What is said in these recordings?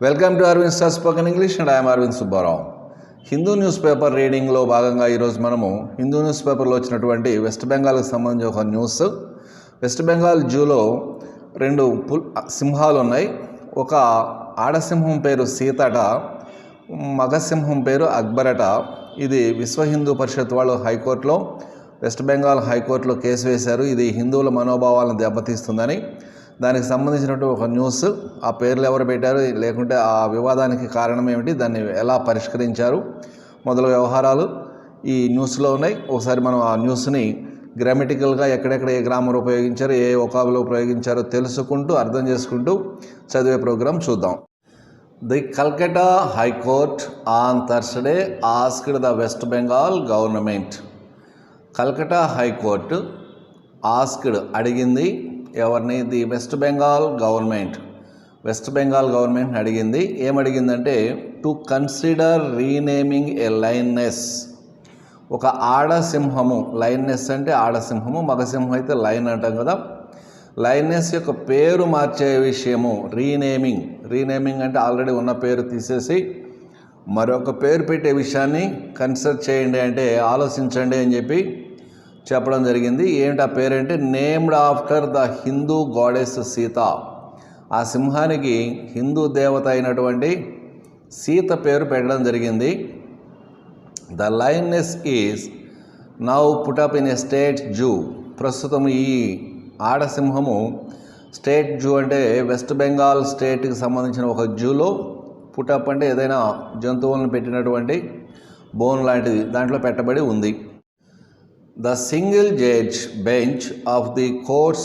Welcome to Aravind star spoken English and I'm Aravind Subbarao. Hindu news paper రీడింగ్లో భాగంగా ఈరోజు మనము హిందూ న్యూస్ పేపర్లో వచ్చినటువంటి వెస్ట్ బెంగాల్కి సంబంధించి ఒక న్యూస్. వెస్ట్ బెంగాల్ జూలో 2 సింహాలు ఉన్నాయి. ఒక ఆడసింహం పేరు సీతట, మగసింహం పేరు అక్బరట. ఇది విశ్వ హిందూ పరిషత్ వాళ్ళు హైకోర్టులో, వెస్ట్ బెంగాల్ హైకోర్టులో కేసు వేశారు. ఇది హిందువుల మనోభావాలను దెబ్బతీస్తుందని. దానికి సంబంధించినటువంటి ఒక న్యూస్. ఆ పేర్లు ఎవరు పెట్టారు, లేకుంటే ఆ వివాదానికి కారణం ఏమిటి, దాన్ని ఎలా పరిష్కరించారు, మొదలు వ్యవహారాలు ఈ న్యూస్లో ఉన్నాయి. ఒకసారి మనం ఆ న్యూస్ని గ్రామటికల్గా ఎక్కడెక్కడ ఏ గ్రామర్ ఉపయోగించారు, ఏ వొకాబులు ఉపయోగించారో తెలుసుకుంటూ అర్థం చేసుకుంటూ చదివే ప్రోగ్రాం చూద్దాం. The Calcutta high court on Thursday asked the west Bengal government. Calcutta high court asked అడిగింది ఎవరిని? The west Bengal government. West Bengal గవర్నమెంట్ని అడిగింది. ఏమడిగిందంటే టు కన్సిడర్ రీనేమింగ్ ఏ లైన్నెస్. ఒక ఆడసింహము, లైన్నెస్ అంటే ఆడసింహము, మగసింహం అయితే లైన్ అంటాం కదా. లైన్నెస్ యొక్క పేరు మార్చే విషయము రీనేమింగ్. రీనేమింగ్ అంటే ఆల్రెడీ ఉన్న పేరు తీసేసి మరొక పేరు పెట్టే విషయాన్ని కన్సిడర్ చేయండి, అంటే ఆలోచించండి అని చెప్పి చెప్పడం జరిగింది. ఏమిటి ఆ పేరంటే named after the Hindu goddess Sita. ఆ సింహానికి హిందూ దేవత అయినటువంటి సీత పేరు పెట్టడం జరిగింది. The lioness is now put up in a state zoo. ప్రస్తుతం ఈ ఆడసింహము స్టేట్ జూ అంటే వెస్ట్ బెంగాల్ స్టేట్కి సంబంధించిన ఒక జూలో, పుటప్ అంటే ఏదైనా జంతువులను పెట్టినటువంటి బోన్ లాంటిది దాంట్లో పెట్టబడి ఉంది. The single judge bench of the court's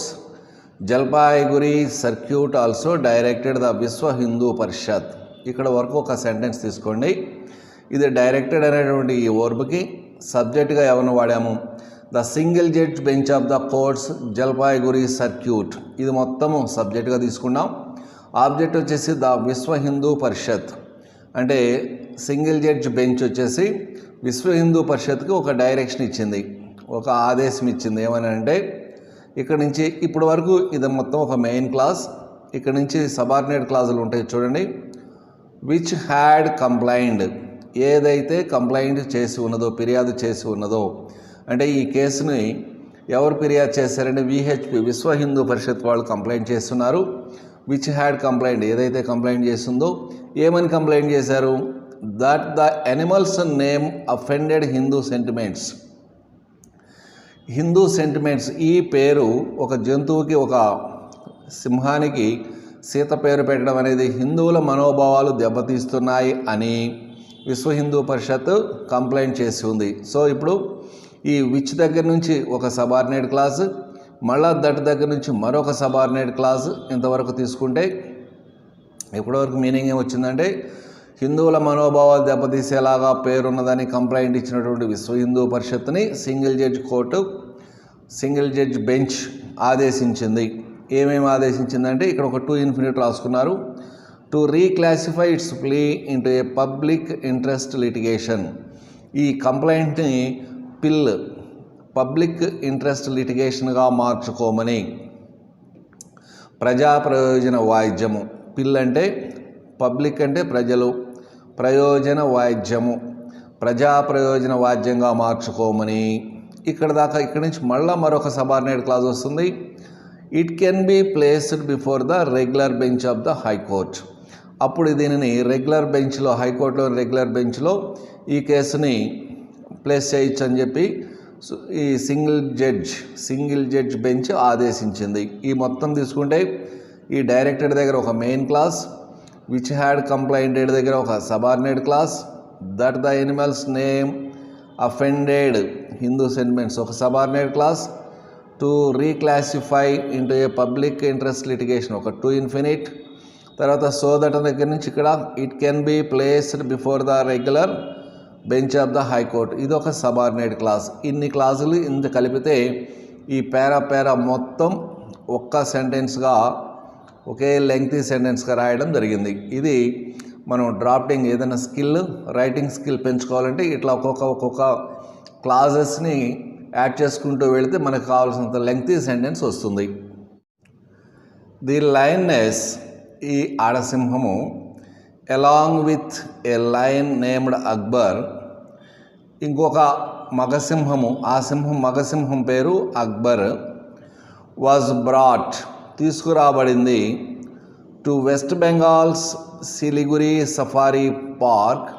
Jalpaiguri circuit also directed the Viswa Hindu Parishad. ఇక్కడ వరకు ఒక సెంటెన్స్ తీసుకోండి. ఇది డైరెక్టెడ్ అనేటువంటి ఈ వర్బ్కి సబ్జెక్ట్గా ఎవరిని వాడాము? The single judge bench of the courts Jalpaiguri circuit. ఇది మొత్తము సబ్జెక్ట్గా తీసుకున్నాం. ఆబ్జెక్ట్ వచ్చేసి ద విశ్వ హిందూ పరిషత్. అంటే సింగిల్ జడ్జ్ బెంచ్ వచ్చేసి విశ్వ హిందూ పరిషత్కి ఒక డైరెక్షన్ ఇచ్చింది, ఒక ఆదేశం ఇచ్చింది. ఏమని అంటే ఇక్కడ నుంచి ఇప్పటి వరకు ఇది మొత్తం ఒక మెయిన్ క్లాస్. ఇక్కడ నుంచి సబార్డినేట్ క్లాజులు ఉంటాయి చూడండి. విచ్ హ్యాడ్ కంప్లైంట్, ఏదైతే కంప్లైంట్ చేసి ఉన్నదో, ఫిర్యాదు చేసి ఉన్నదో, అంటే ఈ కేసుని ఎవరు ఫిర్యాదు చేశారంటే విహెచ్పి, విశ్వ హిందూ పరిషత్ వాళ్ళు కంప్లైంట్ చేస్తున్నారు. విచ్ హ్యాడ్ కంప్లైంట్, ఏదైతే కంప్లైంట్ చేస్తుందో. ఏమని కంప్లైంట్ చేశారు? That the animals name offended Hindu sentiments. Hindu sentiments, ఈ పేరు ఒక జంతువుకి, ఒక సింహానికి సీత పేరు పెట్టడం అనేది హిందువుల మనోభావాలు దెబ్బతీస్తున్నాయి అని విశ్వ హిందూ పరిషత్ కంప్లైంట్ చేసి ఉంది. సో ఇప్పుడు ఈ విచ్ దగ్గర నుంచి ఒక సబార్డినేట్ క్లాస్, మళ్ళా దట్ దగ్గర నుంచి మరొక సబార్డినేట్ క్లాస్, ఇంతవరకు తీసుకుంటే ఇప్పటివరకు మీనింగ్ ఏమొచ్చిందంటే హిందువుల మనోభావాలు దెబ్బతీసేలాగా పేరున్నదని కంప్లైంట్ ఇచ్చినటువంటి విశ్వ హిందూ పరిషత్ని single judge court, single judge bench ఆదేశించింది. ఏమేమి ఆదేశించిందంటే ఇక్కడ ఒక 2 ఇన్ఫినిట్ రాసుకున్నారు. To reclassify its plea into a public interest litigation. ఈ కంప్లైంట్ని పబ్లిక్ ఇంట్రెస్ట్ లిటిగేషన్గా మార్చుకోమని. ప్రజా ప్రయోజన వాయిద్యము, అంటే పబ్లిక్ అంటే ప్రజలు, ప్రయోజన వాయిద్యము ప్రజా ప్రయోజన వాద్యంగా మార్చుకోమని. ఇక్కడ దాకా, ఇక్కడి నుంచి మళ్ళీ మరొక సబార్డినేట్ క్లాజ్ వస్తుంది. It can be placed before the regular bench of the high court. అప్పుడు దీనిని రెగ్యులర్ బెంచ్లో, హైకోర్టులో రెగ్యులర్ బెంచ్లో ఈ కేసుని ప్లేస్ చేయొచ్చు అని చెప్పి ఈ సింగిల్ జడ్జ్ బెంచ్ ఆదేశించింది. ఈ మొత్తం తీసుకుంటే ఈ డైరెక్టెడ్ దగ్గర ఒక main class, which had complained దగ్గర ఒక subordinate class, that the animals name offended Hindu sentiments ఒక subordinate class, to reclassify into a public interest litigation ఒక 2 ఇన్ఫినిట్. తర్వాత సో దట్ దగ్గర నుంచి ఇక్కడ it can be placed before the regular bench of the high court, ఇది ఒక subordinate class. ఇన్ని క్లాసులు ఇంత కలిపితే ఈ పేరా మొత్తం ఒక్క సెంటెన్స్గా, ఒకే లెంగ్తీ సెంటెన్స్గా రాయడం జరిగింది. ఇది మనం డ్రాఫ్టింగ్ ఏదైనా రైటింగ్ స్కిల్ పెంచుకోవాలంటే ఇట్లా ఒక్కొక్క క్లాజెస్ని యాడ్ చేసుకుంటూ వెళితే మనకు కావాల్సినంత లెంగ్తీ సెంటెన్స్ వస్తుంది. ది లయన్నెస్, ఈ ఆడసింహము along with a lion named Akbar. ఇంకొక మగసింహము, ఆ సింహం మగసింహం పేరు అక్బర్. వాజ్ బ్రాట్ తీసుకురాబడింది to West Bengal's Siliguri safari park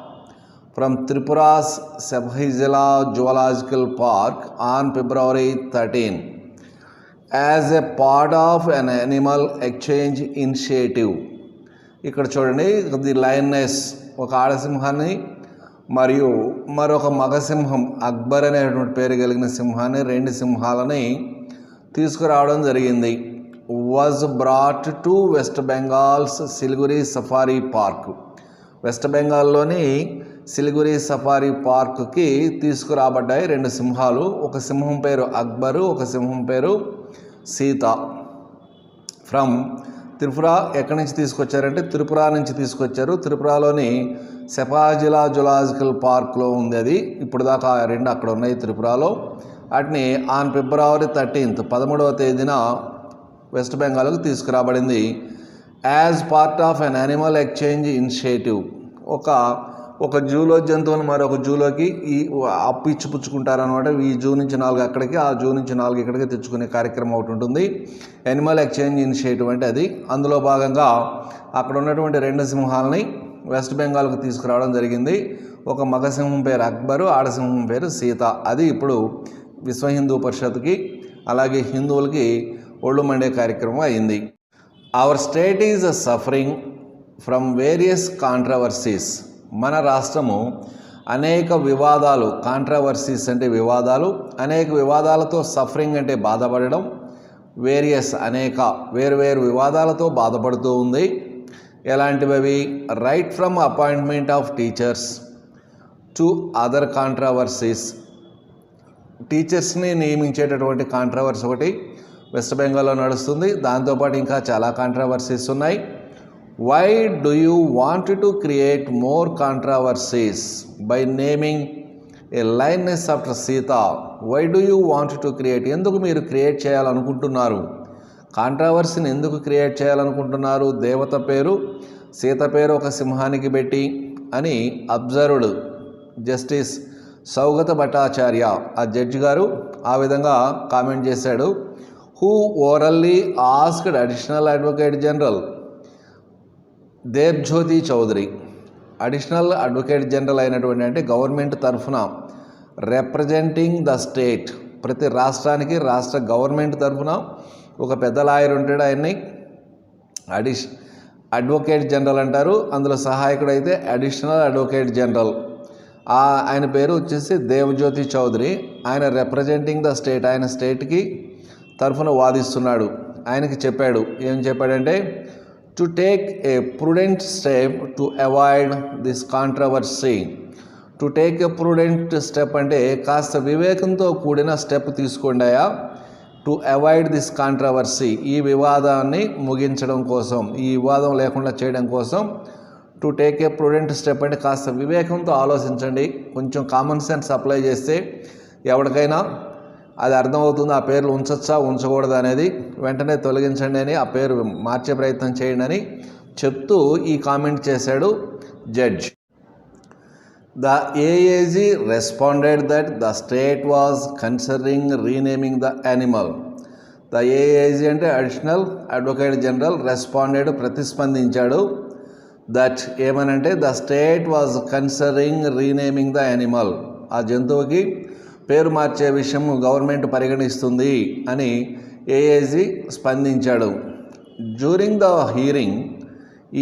from Tripura's Sepahijala zoological park on February 13 as a part of an animal exchange initiative. ఇక్కడ చూడండి, ది లయన్నెస్ ఒక ఆడసింహాన్ని మరియు మరొక మగసింహం అక్బర్ అనేటువంటి పేరు కలిగిన సింహాన్ని, రెండు సింహాలని తీసుకురావడం జరిగింది. Was brought to West Bengal's Siliguri safari park. West బెంగాల్లోని సిలిగురి సఫారీ పార్క్కి తీసుకురాబడ్డాయి రెండు సింహాలు. ఒక సింహం పేరు అక్బరు, ఒక సింహం పేరు సీత. ఫ్రమ్ త్రిపుర. ఎక్కడి నుంచి తీసుకొచ్చారంటే త్రిపుర నుంచి తీసుకొచ్చారు. త్రిపురలోని సెపాజిలా జులాజికల్ పార్క్లో ఉంది అది. ఇప్పుడు దాకా రెండు అక్కడ ఉన్నాయి త్రిపురలో. వాటిని ఆన్ February 13 13వ తేదీన వెస్ట్ బెంగాల్కు తీసుకురాబడింది. As part of an animal exchange initiative. ఒక జూలో జంతువుని మరొక జూలోకి ఇచ్చిపుచ్చుకుంటారనమాట. ఈ జూ నుంచి 4 అక్కడికి, ఆ జూ నుంచి 4 ఇక్కడికి తెచ్చుకునే కార్యక్రమం ఒకటి ఉంటుంది. యానిమల్ ఎక్స్చేంజ్ ఇనిషియేటివ్ అంటే అది. అందులో భాగంగా అక్కడ ఉన్నటువంటి రెండు సింహాలని వెస్ట్ బెంగాల్కు తీసుకురావడం జరిగింది. ఒక మగసింహం పేరు అక్బరు, ఆడసింహం పేరు సీత. అది ఇప్పుడు విశ్వ హిందూ పరిషత్కి అలాగే హిందువులకి ఒళ్ళు మండే కార్యక్రమం అయింది. Our state is suffering from various controversies. మన రాష్ట్రము అనేక వివాదాలు, కాంట్రవర్సీస్ అంటే వివాదాలు, అనేక వివాదాలతో, సఫరింగ్ అంటే బాధపడడం, వేరియస్ అనేక వేరువేరు వివాదాలతో బాధపడుతూ ఉంది. ఎలాంటివి? Right from appointment of teachers to other controversies. టీచర్స్ని నియమించేటటువంటి కాంట్రవర్సీ ఒకటి వెస్ట్ బెంగాల్లో నడుస్తుంది. దాంతోపాటు ఇంకా చాలా కాంట్రవర్సీస్ ఉన్నాయి. Why do you want to create more controversies by naming a lioness after Sita? Why do you want to create, ఎందుకు మీరు క్రియేట్ చేయాలనుకుంటున్నారు? కాంట్రవర్సీని ఎందుకు క్రియేట్ చేయాలనుకుంటున్నారు? దేవత పేరు, సీత పేరు ఒక సింహానికి పెట్టి అని అబ్జర్వ్డ్ జస్టిస్ సౌగత భట్టాచార్య, ఆ జడ్జి గారు ఆ విధంగా కామెంట్ చేశాడు. Who orally asked additional advocate general Debjyoti Chowdhury. Additional advocate general అయినటువంటి అంటే గవర్నమెంట్ తరఫున రిప్రజెంటింగ్ ద స్టేట్, ప్రతి రాష్ట్రానికి రాష్ట్ర గవర్నమెంట్ తరఫున ఒక పెద్ద లాయర్ ఉంటాడు, ఆయన్ని అడ్వకేట్ జనరల్ అంటారు. అందులో సహాయకుడు అయితే అడిషనల్ అడ్వకేట్ జనరల్. ఆయన పేరు వచ్చేసి దేబ్జ్యోతి చౌదరి. ఆయన రిప్రజెంటింగ్ ద స్టేట్, ఆయన స్టేట్కి తరఫున వాదిస్తున్నాడు. ఆయనకి చెప్పాడు, ఏం చెప్పాడంటే to take a prudent step to avoid this controversy. To take a prudent step అంటే కాస్త వివేకంతో కూడిన స్టెప్ తీసుకోండాయా. టు అవాయిడ్ దిస్ కాంట్రవర్సీ, ఈ వివాదాన్ని ముగించడం కోసం, ఈ వివాదం లేకుండా చేయడం కోసం. To take a prudent step అంటే కాస్త వివేకంతో ఆలోచించండి, కొంచెం కామన్ సెన్స్ అప్లై చేస్తే ఎవరికైనా అది అర్థమవుతుంది. ఆ పేర్లు ఉంచచ్చా ఉంచకూడదు అనేది వెంటనే తొలగించండి అని, ఆ పేరు మార్చే ప్రయత్నం చేయండి అని చెప్తూ ఈ కామెంట్ చేశాడు judge. The AAG responded that the state was considering renaming the animal. The AAG అంటే అడిషనల్ అడ్వకేట్ జనరల్ రెస్పాండెడ్ ప్రతిస్పందించాడు. దట్ ఏమనంటే the state was considering renaming the animal, ఆ జంతువుకి పేరు మార్చే విషయం గవర్నమెంట్ పరిగణిస్తుంది అని ఏఏజీ స్పందించాడు. డ్యూరింగ్ ద హీరింగ్,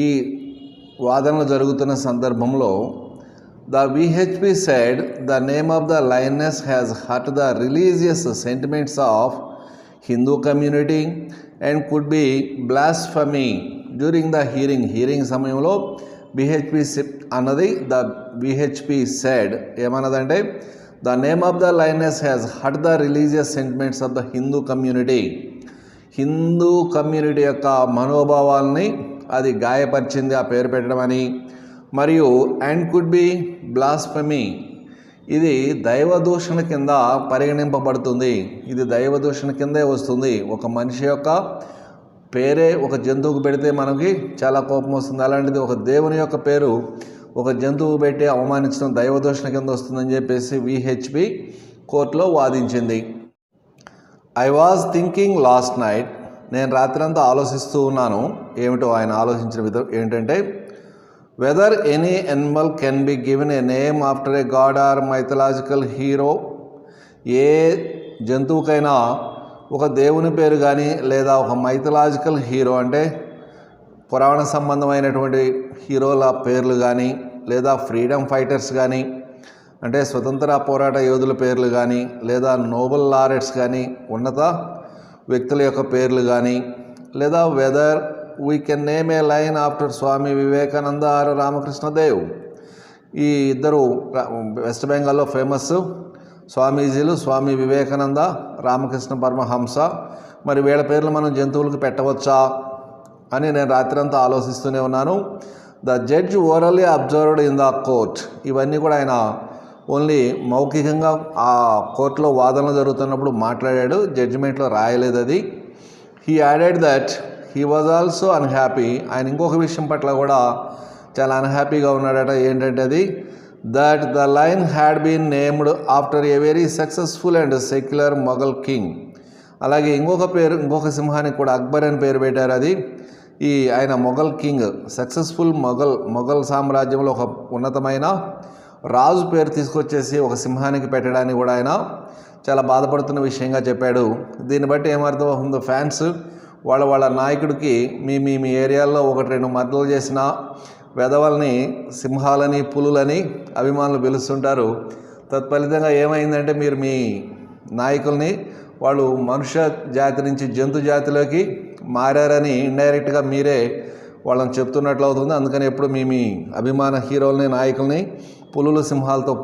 ఈ వాదనలు జరుగుతున్న సందర్భంలో the VHP said the name of the lioness has hurt the religious sentiments of Hindu community and could be blasphemy. During the hearing సమయంలో విహెచ్పి అన్నది, ద విహెచ్పి సెడ్ ఏమన్నదంటే the name of the lioness has hurt the religious sentiments of the Hindu community. Hindu community యొక్క మనోభావాల్ని అది గాయపరిచింది ఆ పేరు పెట్టడం అని. మరియు అండ్ కుడ్ బి బ్లాస్ఫమీ, ఇది దైవదూషణ కింద పరిగణింపబడుతుంది. ఇది దైవదూషణ కిందే వస్తుంది. ఒక మనిషి యొక్క పేరే ఒక జంతువుకు పెడితే మనకి చాలా కోపం వస్తుంది. అలాంటిది ఒక దేవుని యొక్క పేరు ఒక జంతువు పెట్టి అవమానించడం దైవదూషణ కింద వస్తుందని చెప్పేసి విహెచ్పి కోర్టులో వాదించింది. I was thinking last night, నేను రాత్రంతా ఆలోచిస్తూ ఉన్నాను. ఏమిటో ఆయన ఆలోచించిన విధం ఏంటంటే, whether any animal can be given a name after a god or mythological hero. ఏ జంతువుకైనా ఒక దేవుని పేరు కానీ లేదా ఒక మైథలాజికల్ హీరో అంటే పురాణ సంబంధమైనటువంటి హీరోల పేర్లు కానీ లేదా ఫ్రీడమ్ ఫైటర్స్ కానీ అంటే స్వతంత్ర పోరాట యోధుల పేర్లు కానీ లేదా నోబెల్ లారెట్స్ కానీ ఉన్నత వ్యక్తుల యొక్క పేర్లు కానీ లేదా whether we can name a lion after Swami Vivekananda or Ramakrishnadev. ఈ ఇద్దరు వెస్ట్ బెంగాల్లో ఫేమస్ స్వామీజీలు స్వామి వివేకానంద, రామకృష్ణ పరమహంస. మరి వీళ్ళ పేర్లు మనం జంతువులకు పెట్టవచ్చా అని నేను రాత్రంతా ఆలోచిస్తూనే ఉన్నాను. The judge orally observed in the court. ఇవన్నీ కూడా ఆయన ఓన్లీ మౌఖికంగా ఆ కోర్టులో వాదనలు జరుగుతున్నప్పుడు మాట్లాడాడు, జడ్జిమెంట్లో రాయలేదు అది. He added that he was also unhappy. ఆయన ఇంకొక విషయం పట్ల కూడా చాలా అన్హ్యాపీగా ఉన్నాడట. ఏంటంటే అది that the line had been named after a very successful and secular Mughal king. అలాగే ఇంకొక సింహానికి కూడా అక్బర్ అని పేరు పెట్టారు. అది ఆయన మొఘల్ కింగ్, సక్సెస్ఫుల్ మొఘల్ సామ్రాజ్యంలో ఒక ఉన్నతమైన రాజు పేరు తీసుకొచ్చేసి ఒక సింహానికి పెట్టడానికి కూడా ఆయన చాలా బాధపడుతున్న విషయంగా చెప్పాడు. దీన్ని బట్టి ఏమర్థం అవుతుందో, ఫ్యాన్స్ వాళ్ళ నాయకుడికి మీ ఏరియాలో 1-2 మర్డర్లు చేసిన వెధవల్ని సింహాలని పులులని అభిమానులు పిలుస్తుంటారు. తత్ఫలితంగా ఏమైందంటే మీరు మీ నాయకుల్ని వాళ్ళు మనుష్య జాతి నుంచి జంతు జాతిలోకి మారారని ఇండైరెక్ట్గా మీరే వాళ్ళని చెప్తున్నట్లు అవుతుంది. అందుకని ఎప్పుడు మీ అభిమాన హీరోలని నాయకుల్ని పులులు సింహాలతో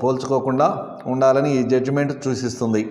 పోల్చుకోకుండా ఉండాలని ఈ జడ్జిమెంట్ సూచిస్తుంది.